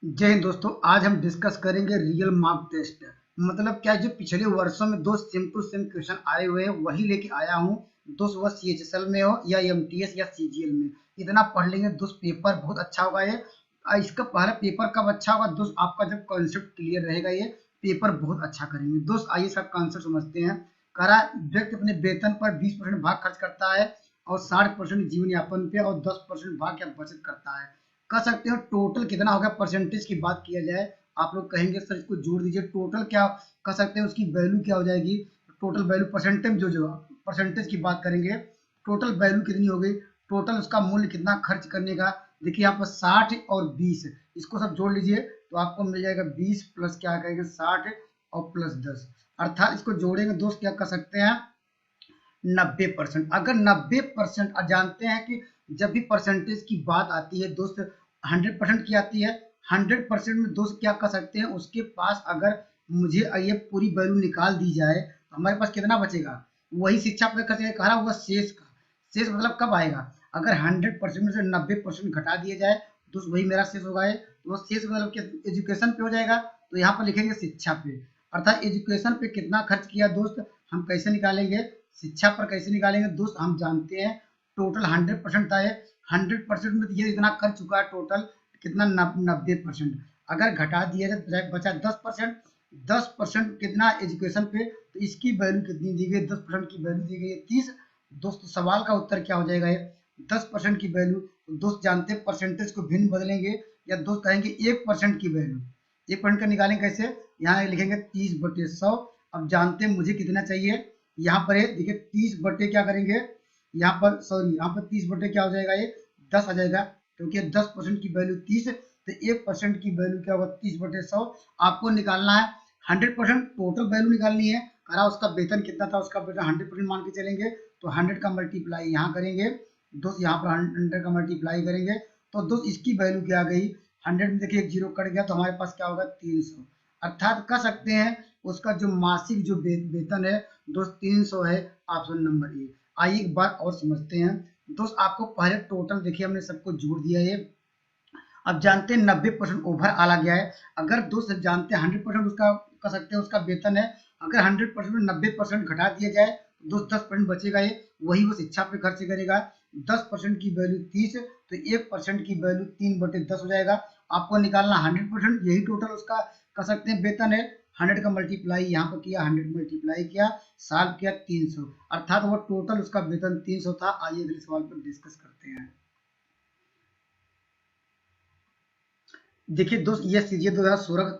जय हिंद दोस्तों। आज हम डिस्कस करेंगे रियल मार्क टेस्ट। मतलब क्या, जो पिछले वर्षों में दो सेम टू सेम क्वेश्चन आए हुए हैं वही लेके आया हूँ। दोस्त वह CHSL में हो या MTS या CGL में, इतना पढ़ लेंगे दोस्त, पेपर बहुत अच्छा होगा ये। इसका पहला पेपर कब अच्छा होगा दोस्त? आपका जब कॉन्सेप्ट क्लियर रहेगा ये पेपर बहुत अच्छा करेंगे दोस्त। आइए सब कॉन्सेप्ट समझते हैं। करा व्यक्ति अपने वेतन पर 20% भाग खर्च करता है और 60% जीवन यापन पे और 10% भाग या बचत करता है। कह सकते हो टोटल कितना होगा? परसेंटेज की बात किया जाए, आप लोग कहेंगे सर इसको जोड़ दीजिए, टोटल क्या कह सकते हैं, उसकी वैल्यू क्या हो जाएगी? टोटल वैल्यू परसेंटेज, जो परसेंटेज की बात करेंगे, टोटल वैल्यू कितनी होगी? टोटल उसका मूल्य कितना खर्च करने का? देखिए यहाँ पर 60 और 20, इसको सब जोड़ लीजिए तो आपको मिल जाएगा 20 प्लस क्या कहेंगे 60 और प्लस 10, अर्थात इसको जोड़ेंगे दोस्त क्या कर सकते हैं 90%। अगर 90% जानते हैं कि जब भी परसेंटेज की बात आती है दोस्त 100% की आती है। 100% में दोस्त क्या कर सकते हैं, उसके पास अगर मुझे ये पूरी वैल्यू निकाल दी जाए तो हमारे पास कितना बचेगा? वही शिक्षा पर खर्च कहा हुआ शेष का। शेष मतलब कब आएगा? अगर 100% में से 90% घटा दिया जाए तो वही मेरा शेष होगा। तो वो शेष मतलब एजुकेशन पे हो जाएगा, तो यहाँ पर लिखेंगे शिक्षा पे। अर्थात एजुकेशन पे कितना खर्च किया दोस्त, हम कैसे निकालेंगे? शिक्षा पर कैसे निकालेंगे दोस्त? हम जानते हैं टोटल 100% था ये। 100% में ये इतना कर चुका है टोटल कितना 90%। अगर घटा दिया जाए बचा 10%। 10% कितना एजुकेशन पे, तो इसकी वैल्यू कितनी दी गई? 10% की वैल्यू दी गई है 30। दोस्त सवाल का उत्तर क्या हो जाएगा? ये 10% की वैल्यू। तो दोस्त जानते हैं परसेंटेज को भिन्न बदलेंगे या दोस्त कहेंगे 1% की वैल्यू। 1% का निकालेंगे कैसे? यहाँ लिखेंगे 30/100। अब जानते हैं मुझे कितना चाहिए, यहाँ पर देखिए 30 बटे क्या करेंगे, यहाँ पर सॉरी यहाँ पर 30 बटे क्या हो जाएगा, ये 10 आ जाएगा, क्योंकि 10% की वैल्यू 30, तो 1% की वैल्यू क्या होगा 30/100। आपको निकालना है 100% टोटल वैल्यू निकालनी है। करा उसका वेतन कितना था, उसका वेतन 100% मान के चलेंगे तो 100 का मल्टीप्लाई यहाँ करेंगे दोस्त, यहाँ पर 100 का मल्टीप्लाई करेंगे तो दोस्त इसकी वैल्यू क्या आ गई 100 में। देखिए एक जीरो कट गया तो हमारे पास क्या होगा 300। अर्थात कह सकते हैं उसका जो मासिक जो वेतन है दोस्त 300 है। Option number A. आइए एक बार और समझते हैं दोस्त। आपको पहले टोटल देखिए हमने सबको जोड़ दिया ये। अब जानते हैं 90% ओवर ऑल आ गया है। अगर दोस्त जानते हैं 100% उसका कह सकते हैं उसका वेतन है, अगर 100% में 90% घटा दिया जाए तो दोस्त 10% बचेगा, ये वही वो शिक्षा पे खर्च करेगा। 10% की वैल्यू 30, तो 1% की वैल्यू 3/10 हो जाएगा। आपको निकालना 100%, यही टोटल उसका कह सकते हैं वेतन है। 100 का मल्टीप्लाई यहाँ पर किया, 100 मल्टीप्लाई किया, साल किया 300, अर्थात वो टोटल उसका वेतन 300 था। आइए अगले सवाल पर डिस्कस करते हैं। देखिए दोस्त ये सीजीए 2016।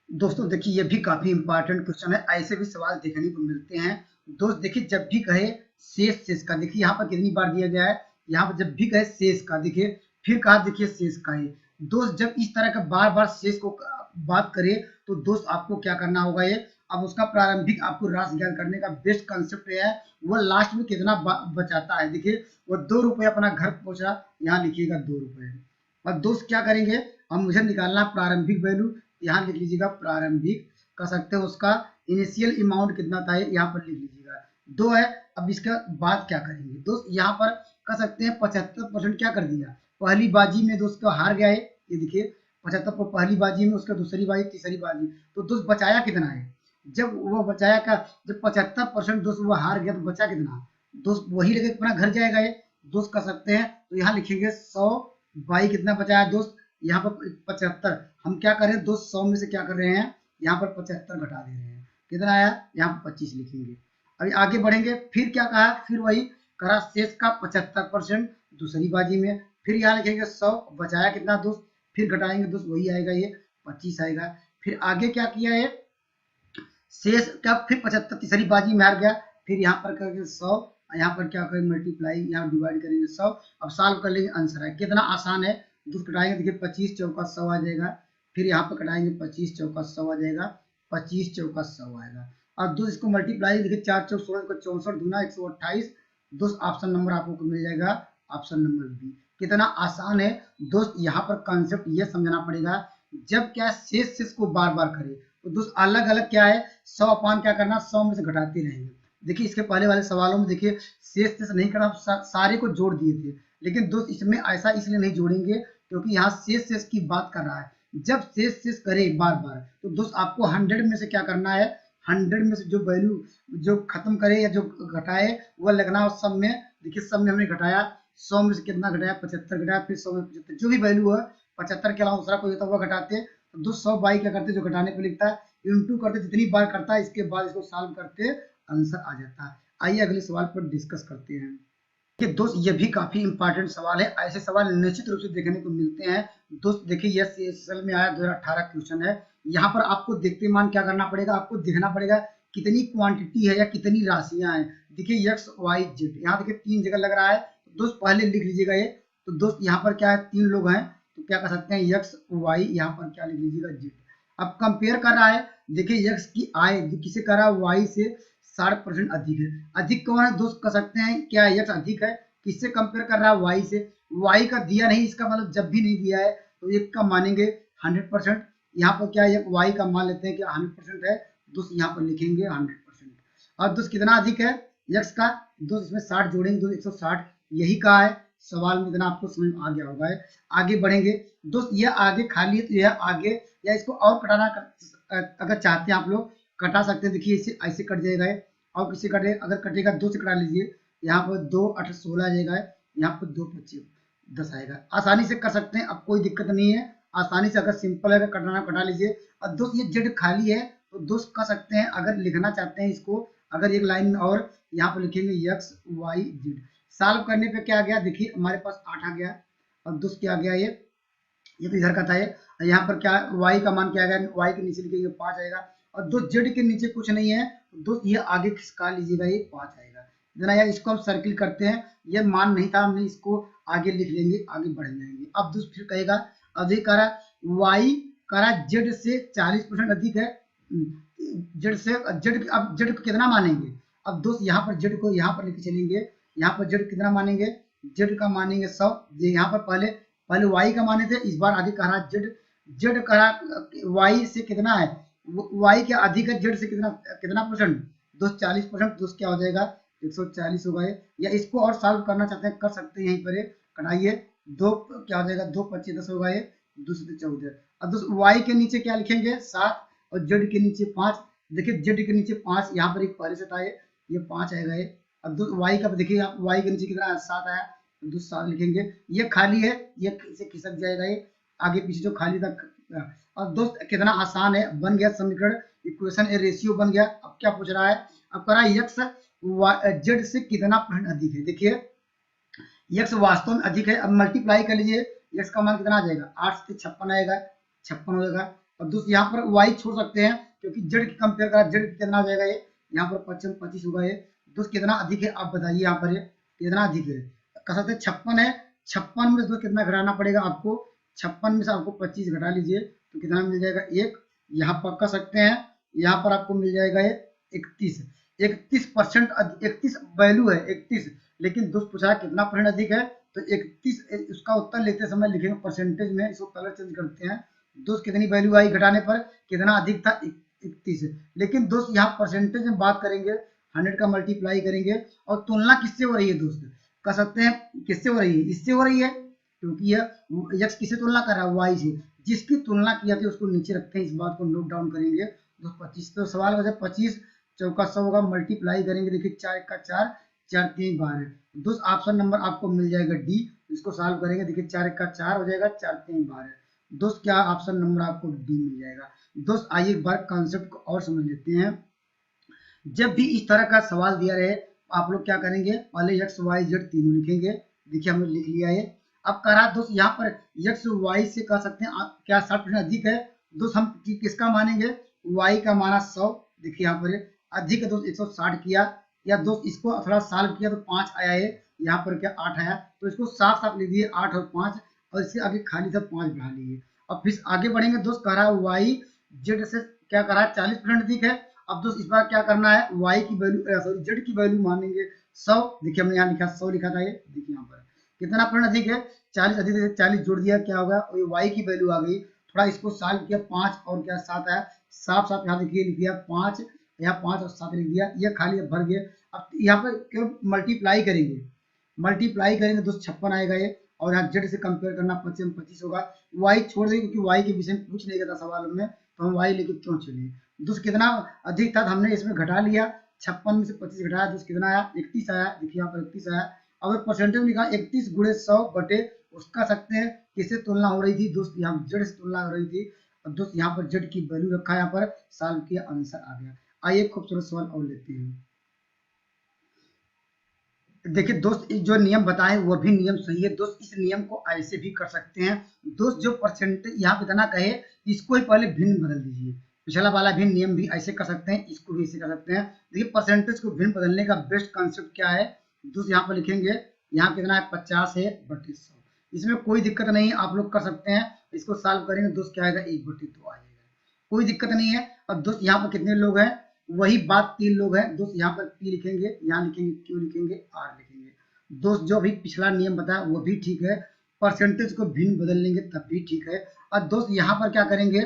दोस्तों देखिए ये भी काफी इंपॉर्टेंट क्वेश्चन है, ऐसे भी सवाल देखने को मिलते हैं। दोस्त देखिए जब भी कहे शेष शेष का, देखिए यहाँ पर कितनी बार दिया गया है, यहाँ पर जब भी कहे शेष का, देखिए फिर कहा देखिए शेष का है। दोस्त जब इस तरह का बार बार शेष को बात करे तो दोस्त आपको क्या करना होगा, ये अब उसका प्रारंभिक आपको राशि ज्ञान करने का बेस्ट कंसेप्ट है वो लास्ट में कितना बचाता है। देखिए वो 2 रुपये अपना घर पहुंचा, यहाँ लिखिएगा 2 रुपये। और दोस्त क्या करेंगे, अब मुझे निकालना प्रारंभिक वैल्यू, यहाँ लिख लीजिएगा प्रारंभिक, कह सकते हैं उसका इनिशियल अमाउंट कितना था यहाँ पर लिख लीजिएगा 2 है। अब इसका बाद क्या करेंगे दोस्त, यहाँ पर कह सकते हैं 75% क्या कर दिया, पहली बाजी में दोस्त को हार गया है। ये देखिए 75 पर पहली बाजी में, उसका दूसरी बाजी, तीसरी बाजी, तो दोस्त बचाया कितना है? जब वो बचाया का, जब 75% दोस्त वो हार गया तो बचा कितना दोस्त, वही लेके अपना घर जाएगा ये दोस्त, कह सकते हैं। तो यहाँ लिखेंगे 100 बाई कितना बचाया दोस्त, यहाँ पर 75। हम क्या करें दोस्त 100 में से क्या कर रहे हैं, यहाँ पर 75 घटा दे रहे हैं, कितना आया यहाँ पर 25 लिखेंगे। अभी आगे बढ़ेंगे, फिर क्या कहा, फिर वही करा शेष का 75% दूसरी बाजी में, फिर यहाँ लिखेंगे 100 बचाया कितना दोस्त, फिर घटाएंगे दोस्त वही आएगा, ये 25 आएगा। फिर आगे क्या किया है, शेष का फिर 75 तीसरी बाजी में हार गया, फिर यहाँ पर करेंगे 100, यहाँ पर क्या करेंगे मल्टीप्लाई, यहाँ डिवाइड करेंगे 100। अब सॉल्व कर लेंगे, आंसर है कितना आसान है दोस्त। कटाएंगे देखिए 25 चौका 100 आ जाएगा, फिर यहाँ पर कटाएंगे 25 चौका 100 आ जाएगा, 25 चौका 100 आएगा। और दोस्त इसको मल्टीप्लाई देखिए 4 चौक 16 64 दूना 128 दोस्त, ऑप्शन नंबर आपको मिल जाएगा ऑप्शन नंबर बी। कितना आसान है दोस्त, यहाँ पर कॉन्सेप्ट ये समझना पड़ेगा, जब क्या शेष शेष को बार बार करे तो दोस्त अलग अलग क्या है 100 अपान क्या करना 100 में से घटाते रहेंगे। देखिए इसके पहले वाले सवालों में देखिए शेष शेष नहीं करना, सारे को जोड़ दिए थे, लेकिन दोस्त इसमें ऐसा इसलिए नहीं जोड़ेंगे क्योंकि यहाँ शेष की बात कर रहा है। जब शेष करे बार बार, तो दोस्त आपको 100 में से क्या करना है, 100 में से जो वैल्यू जो खत्म करे या जो घटाए वह लगना। और सब में देखिए, सब में हमने घटाया, 100 में से कितना घटाया, 75 घटाया, फिर 100 में 75, जो भी वैल्यू है 75 के अलावा दूसरा कोई होता है वह घटाते। तो दोस्त 100 बाई क्या करते, जो घटाने पे लिखता है, इंटू करते, जितनी बार करता है इसके बाद इसको सॉल्व करते आंसर आ जाता है। आइए अगले सवाल पर डिस्कस करते हैं। देखिए दोस्त, ये भी काफी इंपॉर्टेंट सवाल है, ऐसे सवाल निश्चित रूप से देखने को मिलते हैं। दोस्त देखिए, यह CSL में आया 2018 क्वेश्चन है। यहाँ पर आपको देखते मान क्या करना पड़ेगा, आपको देखना पड़ेगा कितनी क्वांटिटी है या कितनी राशियां हैं। देखिए x y z, यहाँ देखिए 3 जगह लग रहा है, तो दोस्त पहले लिख लीजिएगा ये। तो दोस्त यहाँ पर क्या है, 3 लोग हैं, तो क्या कर सकते हैं x y, यहाँ पर क्या लिख लीजिएगा z। अब कंपेयर कर रहा है, देखिए x की आय किसे कर रहा है, y से 60% अधिक है। अधिक कौन है दोस्त, कर सकते हैं क्या x अधिक है, किससे कंपेयर कर रहा है, y से। y का दिया नहीं, इसका मतलब जब भी नहीं दिया है तो एक का मानेंगे 100%। यहाँ पर क्या है, y का मान लेते हैं कि 100% है, दोस्त यहाँ पर लिखेंगे 100%। अब दोस्त कितना अधिक है x का, दोस्त इसमें 60 जोड़ेंगे, दोस्त 160, यही कहा है सवाल में, इतना आपको समझ में आ गया होगा। आगे बढ़ेंगे दोस्त, यह आगे खाली है तो यह आगे, या इसको और कटाना अगर चाहते हैं आप लोग कटा सकते हैं। देखिए इसे ऐसे कट जाएगा, और किसे कटे, अगर कटेगा 2 से कटा लीजिए, यहाँ पर 2 8 16 आ जाएगा, यहाँ पर 2 25 10 आएगा। आसानी से कर सकते हैं, अब कोई दिक्कत नहीं है, आसानी से अगर सिंपल है कटाना कटा लीजिए। और दोस्त ये जेड खाली है, तो दोस्त कर सकते हैं, अगर लिखना चाहते हैं इसको, अगर एक लाइन में और यहाँ पर लिखेंगे x y z। सॉल्व करने पे क्या आ गया, देखिए हमारे पास 8 आ गया। और दोस्त क्या आ गया, ये तो इधर का था ये, यहाँ पर क्या y का मान क्या आ गया, y के नीचे लिखेंगे 5 आएगा। और दोस्त जेड के नीचे कुछ नहीं है, तो दोस्त ये आगे खिसका लीजिएगा, ये 5 आएगा। इतना यार, इसको हम सर्किल करते हैं, ये मान नहीं था, हमने इसको आगे लिख लेंगे, आगे बढ़ जाएंगे। अब दोस्त फिर कहेगा, अधिक कह रहा y कह रहा जेड से 40% अधिक है, जेड से जेड, अब जेड को कितना मानेंगे। अब दोस्त यहाँ पर जेड को यहाँ पर लेके चलेंगे, यहाँ पर जेड कितना मानेंगे, जेड का मानेंगे 100। यहाँ पर पहले y का माने थे, इस बार आगे कह रहा जेड, जेड कह रहा y से कितना है, y क्या अधिक है जेड से कितना कितना परसेंट, दोस्त 40%। दोस्त क्या हो जाएगा, 140 होगा ये। या इसको और सॉल्व करना चाहते हैं कर सकते हैं, यहीं पर कटाइए, 2 क्या हो जाएगा, 2 25 10 होगा ये, 2 से 14। अब दोस्त y के नीचे क्या लिखेंगे 7, और जेड के नीचे 5। देखिए जेड के नीचे 5, यहाँ पर एक पहले से था ये 5 आएगा ये। अब दोस्त y का देखिए, y के नीचे कितना 7 आया, तो दोस्त 7 लिखेंगे। ये खाली है, ये इसे खिसक जाएगा, ये आगे पीछे जो खाली था। और दोस्त कितना आसान है, बन गया समीकरण, इक्वेशन ए रेशियो बन गया। अब क्या पूछ रहा है, अब कह रहा है x जेड से कितना % अधिक है। देखिए x वास्तव में अधिक है, अब मल्टीप्लाई कर लीजिए, x का मान कितना आ जाएगा, 8 से 56 आएगा, 56 हो जाएगा। और दोस्त यहाँ पर y छोड़ सकते हैं, क्योंकि जेड की कंपेयर करा, जेड कितना हो जाएगा, ये यहाँ पर 25 होगा ये। दोस्त कितना अधिक है आप बताइए, यहाँ पर ये कितना अधिक है, कह सकते हैं 56 है। 56 में दोस्त कितना घटाना पड़ेगा आपको, 56 में से आपको 25 घटा लीजिए, तो कितना मिल जाएगा, 1। यहाँ पर कर सकते हैं, यहाँ पर आपको मिल जाएगा ये 31। 31% 31 वैल्यू है 31, लेकिन दोस्त पूछा कितना % अधिक है, तो 31। उसका उत्तर लेते समय लिखेंगे परसेंटेज में, इसको कलर चेंज करते हैं। दोस्त कितनी वैल्यू आई घटाने पर, कितना अधिक था, 31। लेकिन दोस्त यहाँ परसेंटेज में बात करेंगे, 100 का मल्टीप्लाई करेंगे। और तुलना किससे हो रही है दोस्त, कह सकते हैं किससे हो रही है, इससे हो रही है, क्योंकि यह x किससे तुलना कर रहा है, y से। जिसकी तुलना किया था उसको नीचे रखते हैं, इस बात को नोट डाउन करेंगे। तो 25, तो सवाल वजह 25 चौका 100 होगा, मल्टीप्लाई करेंगे, देखिए 4 का 4, 4 3 12। दोस्त ऑप्शन नंबर आपको मिल जाएगा डी, इसको सॉल्व करेंगे, देखिए 4 का 4 हो जाएगा, 4 3 12। दोस्त क्या ऑप्शन नंबर आपको डी मिल जाएगा। दोस्त आइए एक बार कॉन्सेप्ट को और समझ लेते हैं। जब भी इस तरह का सवाल दिया रहे, आप लोग क्या करेंगे, पहले x y z तीनों लिखेंगे। देखिए हमने लिख लिया है। अब कह रहा दोस्त यहाँ पर x y से कह सकते हैं क्या 60% अधिक है। दोस्त हम किसका मानेंगे, y का माना 100। देखिए यहाँ पर अधिक है दोस्त 160 किया, या दोस्त इसको थोड़ा सॉल्व किया तो 5 आया है, यहाँ पर क्या 8 आया, तो इसको साफ साफ लिख दिए 8 और 5, और इससे आगे खाली था 5 बढ़ा लीजिए। अब फिर आगे बढ़ेंगे दोस्त, कह रहा है y z से क्या कह रहा है 40% अधिक है। अब दोस्त इस बार क्या करना है, y की वैल्यू सॉरी z की वैल्यू मानेंगे 100। देखिए हमने यहाँ लिखा 100 लिखा था, ये देखिए यहाँ पर कितना % अधिक है, 40 अधिक है, 40 जोड़ दिया क्या होगा, और ये y की वैल्यू आ गई। थोड़ा इसको सॉल्व किया, 5 और क्या 7 आया, साफ साफ यहाँ देखिए लिख दिया 5, यहाँ 5 और 7 लिख दिया, ये खाली भर गया। अब यहाँ पर केवल मल्टीप्लाई करेंगे दोस्त 56 आएगा ये, और यहाँ जेड से कंपेयर करना 25 में 25 होगा। वाई छोड़ देंगे क्योंकि वाई के विषय में पूछ नहीं गया था सवाल में, तो हम वाई लेके क्यों चले। दोस्त कितना अधिक था हमने इसमें घटा लिया, 56 में से 25 घटाया, दोस्त कितना आया 31 आया। देखिए यहाँ पर 31 आया। अब परसेंटेज निकाल 31 गुणे 100 बटे उसका सकते हैं किससे तुलना हो रही थी दोस्त, यहाँ जेड से तुलना हो रही थी। और दोस्त यहाँ पर जेड की वैल्यू रखा है, यहाँ पर सॉल्व किया आंसर आ गया। आइए खूबसूरत सवाल और लेते हैं। देखिए दोस्त जो नियम बताए वो भी नियम सही है दोस्त, इस नियम को ऐसे भी कर सकते हैं दोस्त। जो परसेंटेज यहाँ पे इतना कहे इसको ही पहले भिन्न बदल दीजिए, पिछला वाला भी नियम भी ऐसे कर सकते हैं, इसको भी ऐसे कर सकते हैं। देखिए परसेंटेज को भिन्न बदलने का बेस्ट कॉन्सेप्ट क्या है दोस्त, यहाँ पर लिखेंगे यहाँ कितना है 50 है बटे 100, इसमें कोई दिक्कत नहीं है, आप लोग कर सकते हैं। इसको सॉल्व करेंगे दोस्त क्या आएगा 1/2 आ जाएगा, कोई दिक्कत नहीं है। और दोस्त यहाँ पर कितने लोग हैं, वही बात 3 लोग हैं दोस्त। यहाँ पर P लिखेंगे, यहाँ लिखेंगे Q लिखेंगे, R लिखेंगे दोस्त। जो भी पिछला नियम बताया वो भी ठीक है, परसेंटेज को भिन्न बदल लेंगे तब भी ठीक है। और दोस्त यहाँ पर क्या करेंगे,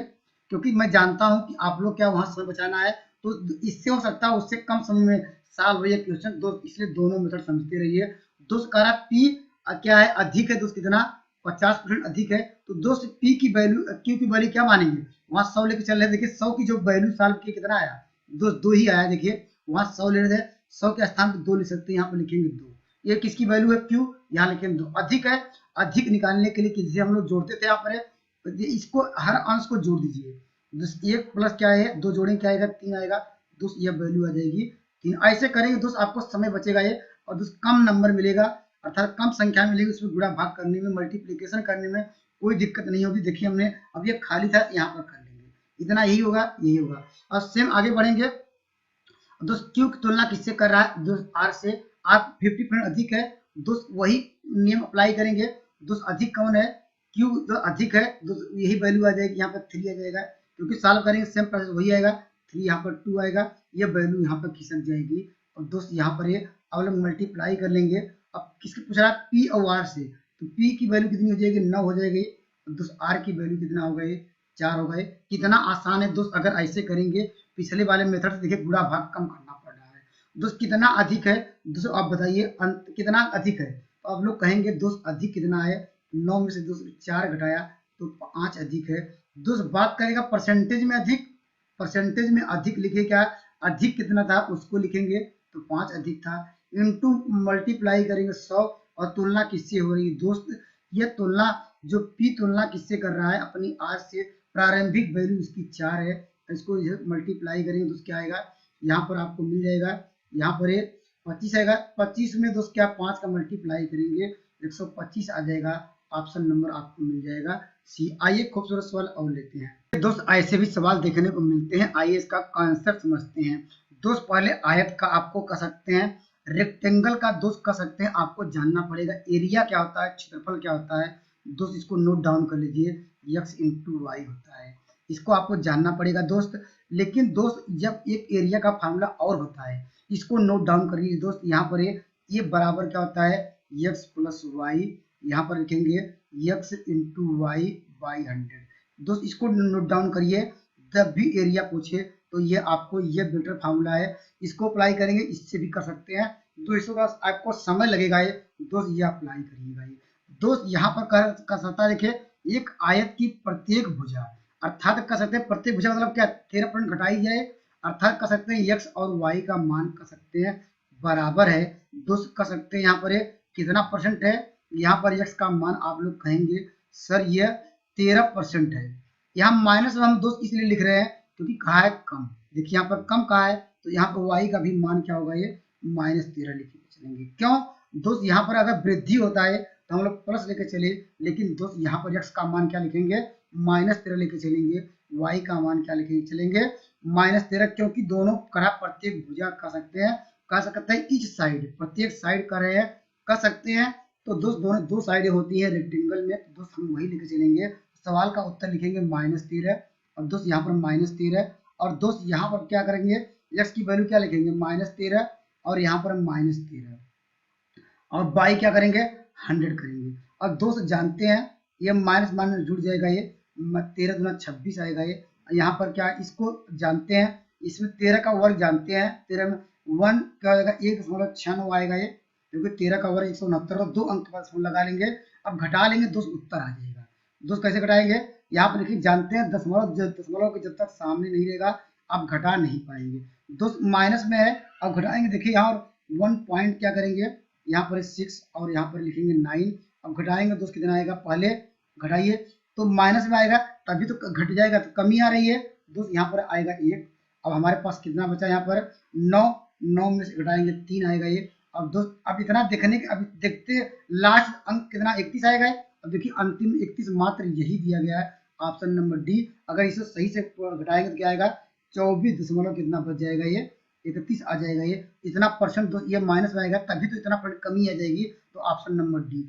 क्योंकि मैं जानता हूँ कि आप लोग क्या वहां समय बचाना है, तो इससे हो सकता है उससे कम समय में सॉल्व हो ये क्वेश्चन दोस्त, इसलिए दोनों मेथड समझते रहिए दोस्त। कह रहा P क्या है अधिक है दोस्त, कितना 50% अधिक है। तो दोस्त P की वैल्यू Q की वैल्यू क्या मानेंगे, वहां 100 लेके चल रहे, देखिए 100 की जो वैल्यू सॉल्व की कितना आया दोस्त 2 ही आया। देखिए वहां 100 ले रहे थे, 100 के स्थान पर 2 ले सकते हैं, यहाँ पर लिखेंगे 2। ये किसकी वैल्यू है Q, यहाँ लिखेंगे 2। अधिक है, अधिक निकालने के लिए जिसे हम लोग जोड़ते थे यहाँ पर, तो इसको हर अंश को जोड़ दीजिए दोस्त। 1 प्लस क्या है 2 जोड़ेंगे क्या आएगा 3 आएगा दोस्त, यह वैल्यू आ जाएगी 3। ऐसे करेंगे दोस्त आपको समय बचेगा ये, और दोस्त कम नंबर मिलेगा, अर्थात कम संख्या मिलेगी, उसमें गुणा भाग करने में मल्टीप्लीकेशन करने में कोई दिक्कत नहीं होगी। देखिए हमने अब ये खाली था यहाँ पर कर लेंगे, इतना यही होगा यही होगा। और सेम आगे बढ़ेंगे दोस्त। Q की तुलना किससे कर रहा है दोस्त, R से। R 50% अधिक है दोस्त, वही नियम अप्लाई करेंगे दोस्त। अधिक कौन है, Q जो अधिक है दोस्त, यही वैल्यू आ जाएगी, यहाँ पर 3 आ जाएगा, क्योंकि सॉल्व करेंगे सेम प्रोसेस वही आएगा। 3 यहाँ पर 2 आएगा, ये वैल्यू यहाँ पर खिसक जाएगी। और दोस्त यहाँ पर ये अब लोग मल्टीप्लाई कर लेंगे। अब किसके पूछ रहा है P और R से, तो P की वैल्यू कितनी हो जाएगी 9 हो जाएगी, दोस्त R की वैल्यू कितना हो गई 4 हो गए। कितना आसान है दोस्त, अगर ऐसे करेंगे पिछले वाले मेथड से देखिए गुणा भाग कम करना पड़ रहा है दोस्त। कितना अधिक है दोस्त आप बताइए, कितना अधिक है, तो आप लोग कहेंगे दोस्त अधिक कितना है, 9 में से दोस्त 4 घटाया तो 5 अधिक है दोस्त। बात करेगा परसेंटेज में अधिक, परसेंटेज में अधिक लिखे क्या, अधिक कितना था उसको लिखेंगे तो 5 अधिक था, इनटू मल्टीप्लाई करेंगे 100। और तुलना किससे हो रही है दोस्त, ये तुलना जो P तुलना किससे कर रहा है अपनी R से, प्रारंभिक वैल्यू इसकी 4 है, इसको मल्टीप्लाई करेंगे दोस्त क्या आएगा, यहाँ पर आपको मिल जाएगा, यहाँ पर ये 25 आएगा। 25 में दोस्त क्या 5 का मल्टीप्लाई करेंगे 125 आ जाएगा, ऑप्शन नंबर आपको मिल जाएगा सी। आइए खूबसूरत सवाल और लेते हैं दोस्त, ऐसे भी सवाल देखने को मिलते हैं, आइए इसका कॉन्सेप्ट समझते हैं दोस्त। पहले आयत का आपको कर सकते हैं, रेक्टेंगल का दोस्त कर सकते हैं, आपको जानना पड़ेगा एरिया क्या होता है, क्षेत्रफल क्या होता है दोस्त, इसको नोट डाउन कर लीजिए, x इंटू वाई होता है, इसको आपको जानना पड़ेगा दोस्त। लेकिन दोस्त जब एक एरिया का फार्मूला और होता है, इसको नोट डाउन करिए दोस्त। यहाँ पर ये बराबर क्या होता है x प्लस वाई, यहाँ पर लिखेंगे x इंटू वाई बाई 100 दोस्त, इसको नोट डाउन करिए, जब भी एरिया पूछे तो ये आपको ये बेटर फार्मूला है, इसको अप्लाई करेंगे, इससे भी कर सकते हैं दोस्तों का आपको समय लगेगा ये दोस्त, ये अप्लाई करिएगा ये दोस्त। यहाँ पर कर सकता है देखिए एक आयत की प्रत्येक भुजा, अर्थात कर सकते हैं प्रत्येक भुजा मतलब क्या 13% घटाई जाए, अर्थात कर सकते हैं x और y का मान कर सकते हैं बराबर है दोस्त। कर सकते हैं यहाँ पर कितना परसेंट है, यहाँ पर x का मान आप लोग कहेंगे सर ये 13% है, यहाँ माइनस हम दोस्त इसलिए लिख रहे हैं क्योंकि कहा है कम, देखिए यहाँ पर कम कहा है, तो यहाँ पर y का भी मान क्या होगा ये -13 लिख के चलेंगे। क्यों दोस्त, यहाँ पर अगर वृद्धि होता है तो हम लोग प्लस लेके चले, लेकिन दोस्त यहाँ पर x का मान क्या लिखेंगे -13 लेके चलेंगे, y का मान क्या लिखेंगे चलेंगे -13, क्योंकि दोनों करा प्रत्येक भुजा कर सकते हैं, कह सकते हैं ईच साइड, प्रत्येक साइड कर रहे हैं कर सकते हैं। तो दोस्त दोनों दो साइडें होती हैं रेक्टेंगल में, तो दोस्त हम वही लेके चलेंगे। सवाल का उत्तर लिखेंगे -13, और दोस्त यहाँ पर -13, और दोस्त यहाँ पर क्या करेंगे x की वैल्यू क्या लिखेंगे -13, और यहाँ पर -13, और y क्या करेंगे 100 करेंगे। और दोस्त जानते हैं ये माइनस माइनस जुड़ जाएगा, ये 13 दूना 26 आएगा, ये यहाँ पर क्या इसको जानते हैं, इसमें 13 का वर्ग जानते हैं, 13 में 1 क्या हो जाएगा 1.69 आएगा ये, क्योंकि 13 का वर्ग 169, 2 अंक के पास लगा लेंगे, अब घटा लेंगे दोस्त उत्तर आ जाएगा। दोस्त कैसे घटाएंगे, यहाँ पर देखिए जानते हैं दशमलव दशमलव के जब तक सामने नहीं रहेगा आप घटा नहीं पाएंगे। दोस्त माइनस में है, अब घटाएंगे देखिए यहाँ 1 पॉइंट क्या करेंगे, यहाँ पर 6 और यहाँ पर लिखेंगे 9। अब घटाएंगे दोस्त कितना आएगा, पहले घटाइए तो माइनस में आएगा तभी तो घट जाएगा, तो कमी आ रही है दोस्त, यहाँ पर आएगा 1। अब हमारे पास कितना बचा यहाँ पर 9, 9 में से घटाएंगे 3 आएगा ये। अब दोस्त अब इतना देखने के अभी देखते लास्ट अंक कितना 31 आएगा। अब देखिए अंतिम 31 मात्र यही दिया गया है, ऑप्शन नंबर डी। अगर इसे सही से घटाएंगे तो क्या आएगा 24 दशमलव कितना बच जाएगा, ये 31 आ जाएगा। ये इतना परसेंट ये माइनस में आएगा तभी तो इतना कमी आ जाएगी, तो ऑप्शन नंबर डी।